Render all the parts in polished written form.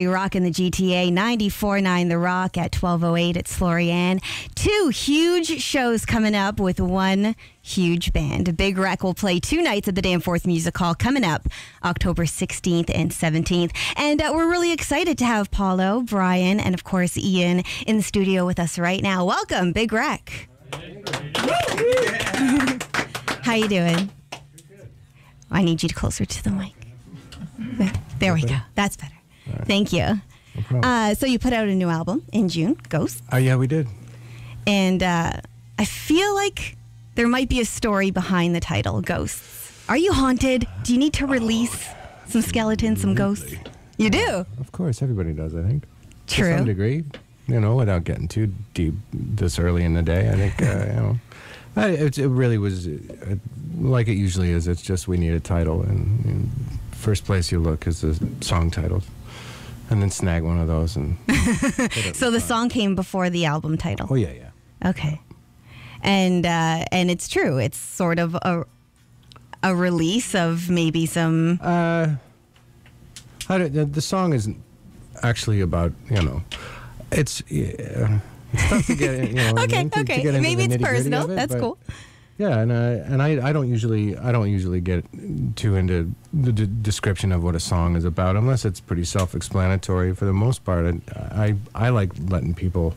Rock in the GTA, 94.9 The Rock at 12:08. It's LoriAnn. 2 huge shows coming up with one huge band. Big Wreck will play 2 nights at the Danforth Music Hall coming up October 16th and 17th. And we're really excited to have Paulo, Brian, and of course Ian in the studio with us right now. Welcome, Big Wreck. How you doing? I need you closer to the mic. There we go. That's better. Right. Thank you. No so you put out a new album in June, Ghosts. Yeah, we did. And I feel like there might be a story behind the title, Ghosts. Are you haunted? Do you need to release some skeletons, some ghosts? You do? Of course, everybody does, I think. True. To some degree, without getting too deep this early in the day. I think, it really was like it usually is. It's just we need a title. And first place you look is the song titles. And then snag one of those. And so the song came before the album title? Oh, yeah. Okay. And it's true. It's sort of a release of maybe some... the song isn't actually about, it's tough to get, Okay. Maybe it's personal. That's cool. Yeah, and I don't usually get too into the description of what a song is about unless it's pretty self-explanatory. For the most part, I like letting people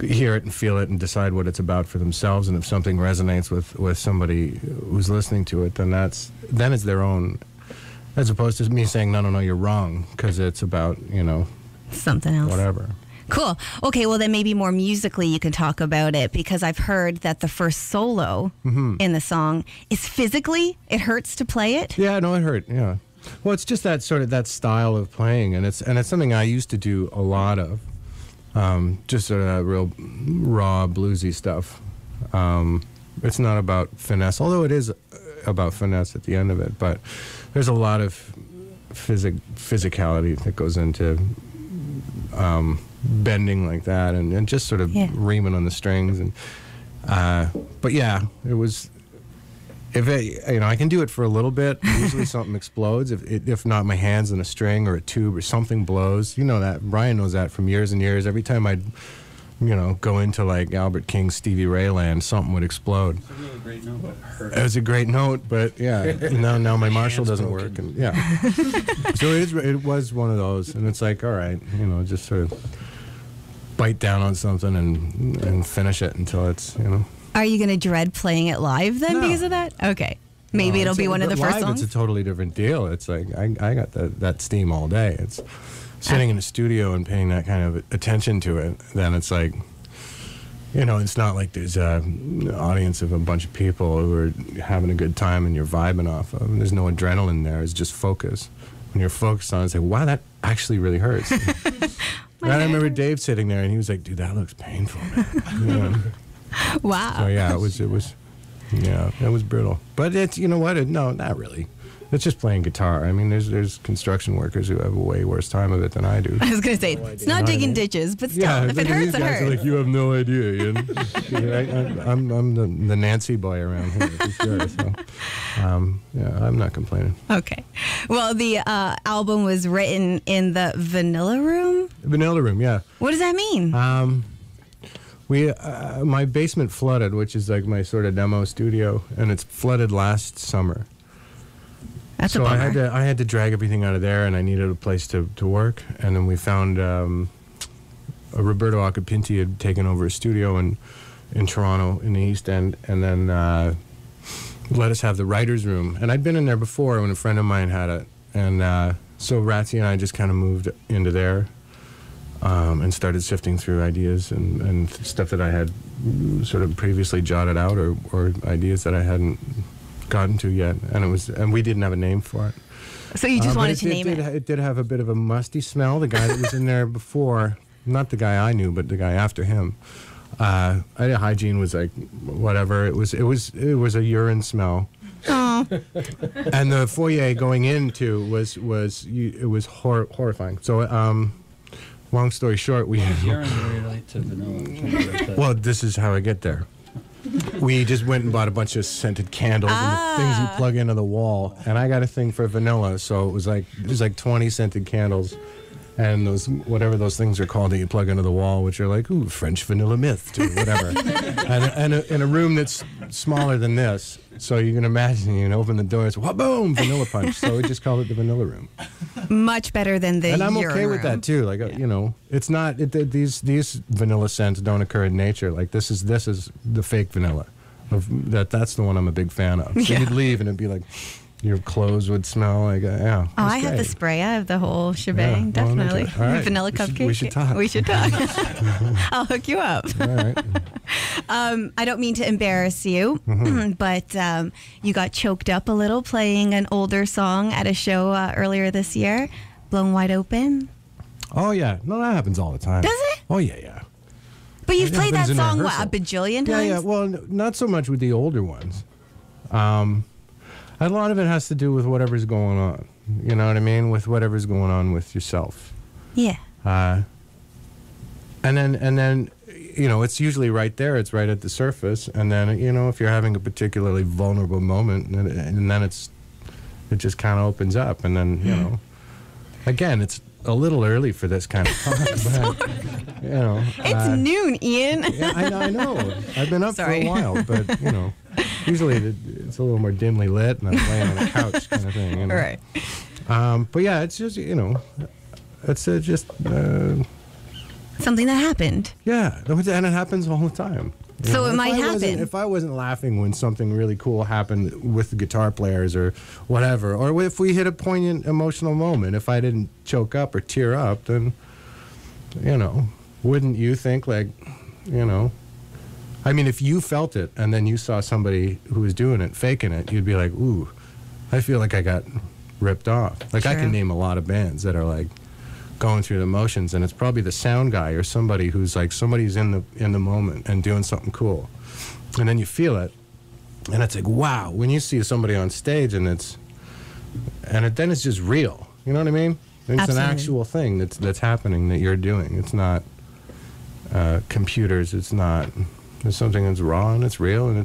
hear it and feel it and decide what it's about for themselves. And if something resonates with somebody who's listening to it, then it's their own, as opposed to me saying no, you're wrong, because it's about something else, whatever. Cool. Okay, well then maybe more musically you can talk about it, because I've heard that the first solo in the song is physically, it hurts to play it. Yeah, no, it hurt. Yeah. Well, it's just that style of playing, and it's something I used to do a lot of. Just sort of that real raw bluesy stuff. It's not about finesse, although it is about finesse at the end of it. But there's a lot of physicality that goes into bending like that, and just sort of reaming on the strings, and but yeah, it was. If I can do it for a little bit. Usually something explodes. If not, my hands in a string or a tube or something blows. You know that. Brian knows that from years and years. Every time I'd go into like Albert King's Stevie Ray land, something would explode. It's a really great note, but hurt. It was a great note, but yeah, now my Marshall doesn't work, and yeah. So it was one of those, and it's like, all right, just sort of bite down on something and finish it until it's Are you going to dread playing it live then because of that? Okay. Maybe it'll be one of the first songs? It's a totally different deal. It's like, I got that steam all day. It's sitting in the studio and paying that kind of attention to it. Then it's like, it's not like there's an audience of a bunch of people who are having a good time and you're vibing off of. There's no adrenaline there. It's just focus. When you're focused on it, it's like, wow, that actually really hurts. And I remember Dave sitting there and he was like, dude, that looks painful, man. Wow. So yeah, it was brutal. But it's, no, not really. It's just playing guitar. I mean, there's construction workers who have a way worse time of it than I do. I was going to say, it's not digging ditches, but still, if it hurts, it hurts. Like, you have no idea, Ian. I'm the Nancy boy around here, for sure. So, I'm not complaining. Okay. Well, the album was written in the Vanilla Room? Vanilla Room, yeah. What does that mean? My basement flooded, which is like my sort of demo studio, and it's flooded last summer. That's a bummer. So I had to drag everything out of there, and I needed a place to work. And then we found Roberto Acapinti had taken over a studio in Toronto in the East End, and then let us have the writer's room. And I'd been in there before when a friend of mine had it, and so Ratsy and I just kind of moved into there. And started sifting through ideas and stuff that I had sort of previously jotted out, or ideas that I hadn't gotten to yet, and we didn't have a name for it. So you just wanted to name it. It did have a bit of a musty smell. The guy that was in there before, not the guy I knew, but the guy after him, hygiene was like whatever. It was a urine smell. Oh. And the foyer going into was horrifying. So. Long story short, we had urine very light to vanilla. Well, this is how I get there. We just went and bought a bunch of scented candles and the things you plug into the wall, and I got a thing for vanilla, so it was like 20 scented candles and those whatever those things are called that you plug into the wall, which are like ooh French vanilla mist or whatever, and in a room that's smaller than this, so you can imagine you can open the door, it's boom vanilla punch. So we just called it the vanilla room. Much better than the And I'm urine okay with room. that too. Like you know, it's not these vanilla scents don't occur in nature. Like this is the fake vanilla. That's the one I'm a big fan of. So Yeah. you'd leave and it'd be like. Your clothes would smell like, yeah. Oh, I have the spray. I have the whole shebang. Yeah, well, definitely. all right. Vanilla cupcake. We should talk. We should talk. I'll hook you up. All right. I don't mean to embarrass you, but you got choked up a little playing an older song at a show earlier this year, Blown Wide Open. Oh, yeah. No, that happens all the time. Does it? Oh, yeah. But you've It played that happens in song, what, rehearsal. a bajillion times? Yeah. Well, not so much with the older ones. A lot of it has to do with whatever's going on. You know what I mean? With whatever's going on with yourself. Yeah. And then, you know, it's usually right there. It's right at the surface. And then, you know, if you're having a particularly vulnerable moment, and then it just kind of opens up. And then, you know, again, it's a little early for this kind of talk. But, you know, It's noon, Ian. yeah, I know. I've been up Sorry. for a while, but, you know, usually it's a little more dimly lit, and I'm laying on a couch kind of thing. You know? Right. But yeah, it's just, you know, it's just, Something that happened. yeah, and it happens all the time. You So know, it if might I wasn't- happen. If I wasn't laughing when something really cool happened with the guitar players or whatever, or if we hit a poignant emotional moment, if I didn't choke up or tear up, then, you know, wouldn't you think like, you know, I mean, if you felt it and then you saw somebody who was doing it, faking it, you'd be like, ooh, I feel like I got ripped off. Like I Sure. can name a lot of bands that are like going through the motions, and it's probably the sound guy or somebody who's like somebody's in the moment and doing something cool, and then you feel it, and it's like wow. When you see somebody on stage and then it's just real. You know what I mean? It's Absolutely. an actual thing that's happening that you're doing. It's not computers. It's not. There's something that's raw and it's real and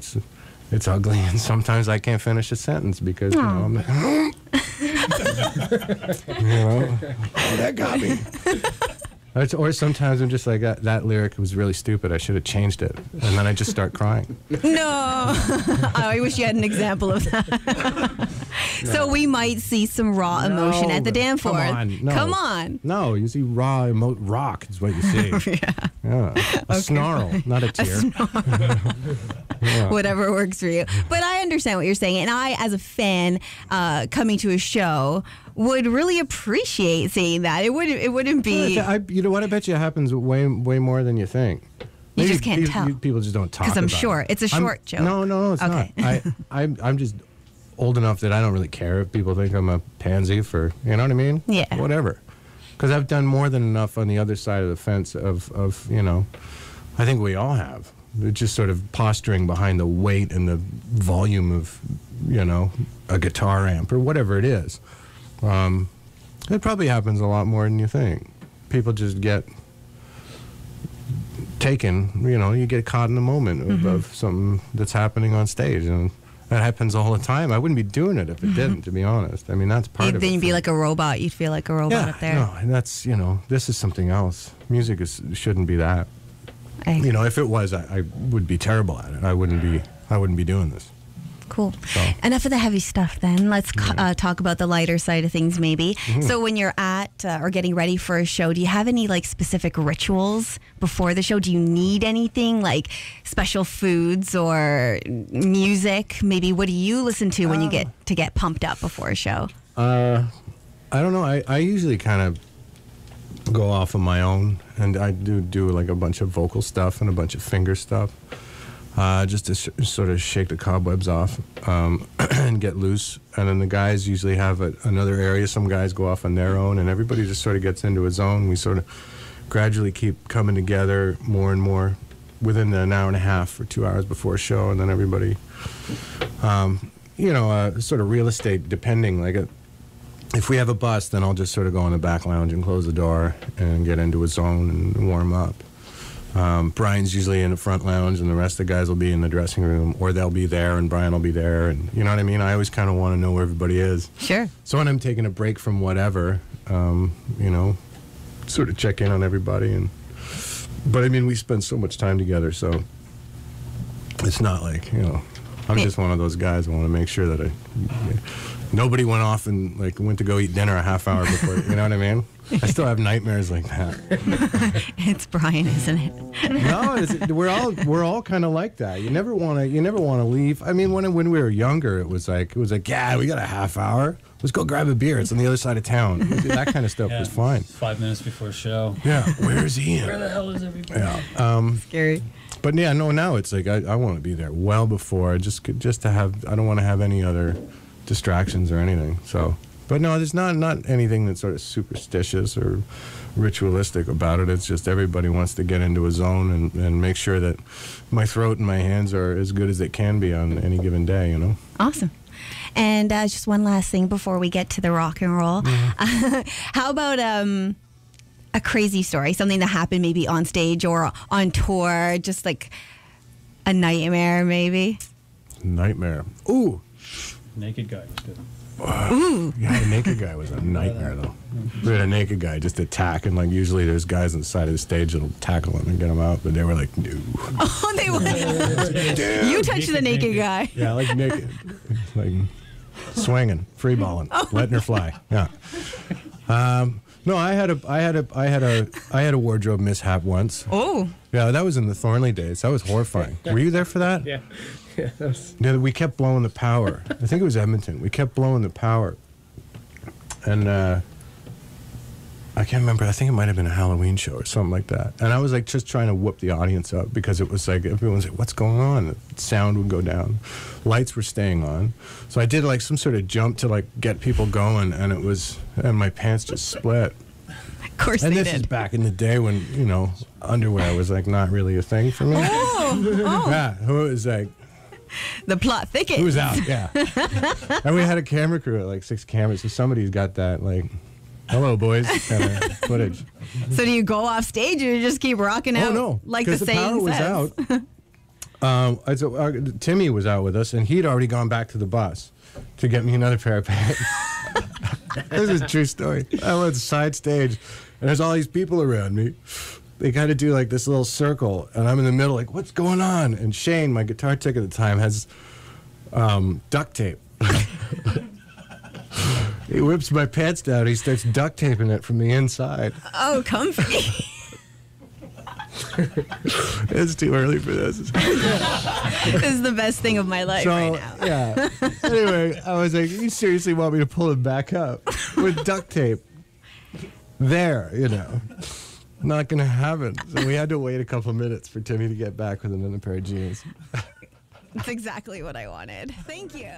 it's ugly, and sometimes I can't finish a sentence because you know I'm like, you know, oh, that got me. Or sometimes I'm just like that lyric was really stupid. I should have changed it, and then I just start crying. No. I wish you had an example of that. So we might see some raw emotion at the Come Danforth. on, no. Come on. No, you see raw rock is what you see. Yeah. A snarl, not a tear. Yeah. Whatever works for you. But I understand what you're saying. And I, as a fan, coming to a show, would really appreciate seeing that. It wouldn't be... You know what? I bet you it happens way more than you think. You just can't tell. People just don't talk about it. Because I'm short. It's a short joke. No, it's Okay. not. I'm just old enough that I don't really care if people think I'm a pansy for, you know what I mean? Yeah. Whatever. Because I've done more than enough on the other side of the fence of you know, I think we all have. Just sort of posturing behind the weight and the volume of, you know, a guitar amp or whatever it is. It probably happens a lot more than you think. People just get taken, you know, you get caught in the moment of something that's happening on stage. And that happens all the time. I wouldn't be doing it if it didn't, to be honest. I mean, that's part of it. Then you'd be for like a robot. You'd feel like a robot yeah, up there. no, and that's, you know, this is something else. Music shouldn't be that. I- You know, if it was, I would be terrible at it. I wouldn't be doing this. Cool. So. Enough of the heavy stuff then. Let's talk about the lighter side of things maybe. So when you're at or getting ready for a show, do you have any like specific rituals before the show? Do you need anything like special foods or music? Maybe what do you listen to when you get pumped up before a show? I don't know. I usually kind of go off on my own, and I do like a bunch of vocal stuff and a bunch of finger stuff. Just to sort of shake the cobwebs off and get loose. And then the guys usually have another area. Some guys go off on their own, and everybody just sort of gets into a zone. We sort of gradually keep coming together more and more within an hour and a half or 2 hours before a show, and then everybody, you know, sort of real estate depending. Like if we have a bus, then I'll just sort of go in the back lounge and close the door and get into a zone and warm up. Brian's usually in the front lounge, and the rest of the guys will be in the dressing room, or they'll be there, and Brian will be there, and you know what I mean? I always kind of want to know where everybody is. Sure. So when I'm taking a break from whatever, you know, sort of check in on everybody. But I mean, we spend so much time together, so it's not like, I'm just one of those guys. I want to make sure that nobody went off and like went to go eat dinner a half hour before. You know what I mean? I still have nightmares like that. It's Brian, isn't it? No, we're all kind of like that. You never want to leave. I mean, when we were younger, it was like, yeah, we got a half hour. Let's go grab a beer. It's on the other side of town. That kind of stuff was fine. 5 minutes before show. Yeah, where's Ian? Where the hell is everybody? Yeah, Scary. But yeah, no. Now it's like I want to be there well before, just to have. I don't want to have any other distractions or anything. So, but no, there's not anything that's sort of superstitious or ritualistic about it. It's just everybody wants to get into a zone and make sure that my throat and my hands are as good as they can be on any given day. Awesome. And just one last thing before we get to the rock and roll. How about a crazy story, something that happened maybe on stage or on tour, just like a nightmare maybe? Nightmare. Ooh. Naked guy was good. Ooh. Yeah, the naked guy was a nightmare though. We had a naked guy just attack, and like usually there's guys on the side of the stage that'll tackle him and get him out, but they were like, no. Oh, they were. You touched the naked guy. Yeah, like naked, like swinging, free balling, letting her fly. Yeah. No, I had a wardrobe mishap once. Oh. Yeah, that was in the Thornley days. That was horrifying. Were you there for that? Yeah. Yeah, we kept blowing the power. I think it was Edmonton. We kept blowing the power. And I can't remember. I think it might have been a Halloween show or something like that. And I was like just trying to whoop the audience up because it was like everyone's like, what's going on? The sound would go down. Lights were staying on. So I did like some sort of jump to like get people going, and my pants just split. Of course And they this did. is back in the day when, underwear was like not really a thing for me. Oh. Yeah, who was like, The plot thickens. it was out, yeah. And we had a camera crew, like 6 cameras, so somebody's got that, like, hello, boys, kind of footage. So do you go off stage or you just keep rocking out? Oh, no. Like the Because the saying power says. was out. Timmy was out with us, and he'd already gone back to the bus to get me another pair of pants. This is a true story. I went side stage, and there's all these people around me. They kind of do like this little circle, and I'm in the middle, like, what's going on? And Shane, my guitar tech at the time, has duct tape. He whips my pants down. He starts duct taping it from the inside. Oh, comfy. It's too early for this. This is the best thing of my life right now. Yeah. Anyway, I was like, you seriously want me to pull him back up with duct tape? There, Not going to happen. So we had to wait a couple minutes for Timmy to get back with another pair of jeans. That's exactly what I wanted. Thank you.